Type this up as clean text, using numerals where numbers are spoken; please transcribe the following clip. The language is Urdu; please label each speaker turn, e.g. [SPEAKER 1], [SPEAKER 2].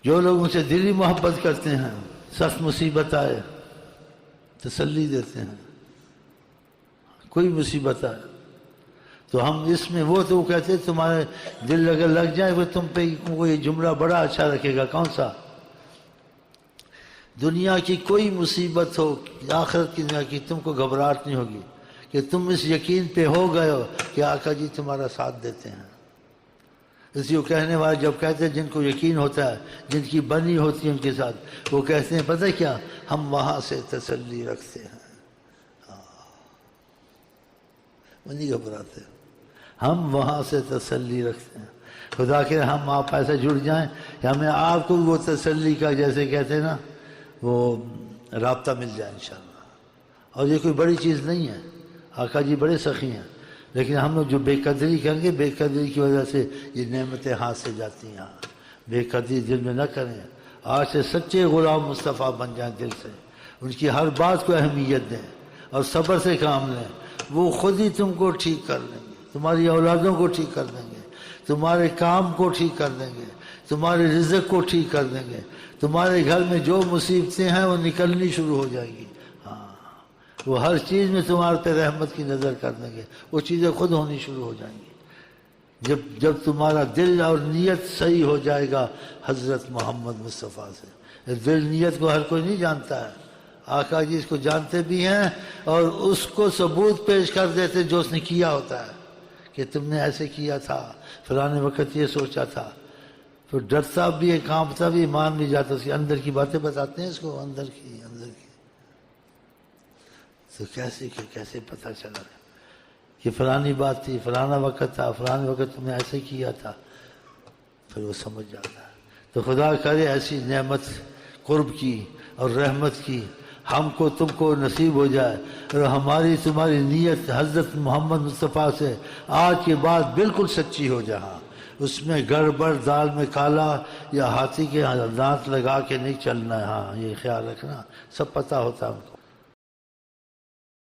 [SPEAKER 1] جو لوگ ان سے دلی محبت کرتے ہیں، سخت مصیبت آئے تسلی دیتے ہیں، کوئی مصیبت آئے تو ہم اس میں وہ تو کہتے تمہارے دل اگر لگ جائے وہ تم پہ کو یہ جملہ بڑا اچھا رکھے گا، کون سا؟ دنیا کی کوئی مصیبت ہو، آخرت کی دنیا کی، تم کو گھبراہٹ نہیں ہوگی کہ تم اس یقین پہ ہو گئے ہو کہ آقا جی تمہارا ساتھ دیتے ہیں۔ اس لیے وہ کہنے والے جب کہتے ہیں جن کو یقین ہوتا ہے، جن کی بنی ہوتی ہے ان کے ساتھ، وہ کہتے ہیں پتہ کیا، ہم وہاں سے تسلی رکھتے ہیں، وہ نہیں گھبراتے، ہم وہاں سے تسلی رکھتے ہیں۔ خدا کہ ہم آپ ایسے جڑ جائیں کہ ہمیں آپ کو وہ تسلی کا جیسے کہتے ہیں نا وہ رابطہ مل جائے انشاءاللہ۔ اور یہ کوئی بڑی چیز نہیں ہے، آقا جی بڑے سخی ہیں، لیکن ہم لوگ جو بے قدری کریں گے، بے قدری کی وجہ سے یہ نعمتیں ہاتھ سے جاتی ہیں۔ بے قدری دل میں نہ کریں، آج سے سچے غلام مصطفیٰ بن جائیں دل سے، ان کی ہر بات کو اہمیت دیں اور صبر سے کام لیں، وہ خود ہی تم کو ٹھیک کر دیں گے، تمہاری اولادوں کو ٹھیک کر دیں گے، تمہارے کام کو ٹھیک کر دیں گے، تمہارے رزق کو ٹھیک کر دیں گے، تمہارے گھر میں جو مصیبتیں ہیں وہ نکلنی شروع ہو جائیں گی۔ وہ ہر چیز میں تمہارے پہ رحمت کی نظر کر دیں گے، وہ چیزیں خود ہونی شروع ہو جائیں گی جب تمہارا دل اور نیت صحیح ہو جائے گا حضرت محمد مصطفیٰ سے۔ دل نیت کو ہر کوئی نہیں جانتا ہے، آقا جی اس کو جانتے بھی ہیں اور اس کو ثبوت پیش کر دیتے جو اس نے کیا ہوتا ہے کہ تم نے ایسے کیا تھا، فلانے وقت یہ سوچا تھا، پھر ڈرتا بھی ہے، کانپتا بھی، مان بھی جاتا، اس کے اندر کی باتیں بتاتے ہیں اس کو، اندر کی تو کیسے پتہ چلا کہ فلانی بات تھی، فلانا وقت تھا، فلانے وقت تم نے ایسے کیا تھا، پھر وہ سمجھ جاتا ہے۔ تو خدا کرے ایسی نعمت قرب کی اور رحمت کی ہم کو تم کو نصیب ہو جائے، اور ہماری تمہاری نیت حضرت محمد مصطفیٰ سے آج کے بعد بالکل سچی ہو جائے، اس میں گڑبڑ، دال میں کالا یا ہاتھی کے دانت لگا کے نہیں چلنا ہے۔ ہاں یہ خیال رکھنا، سب پتہ ہوتا ہے ہم کو۔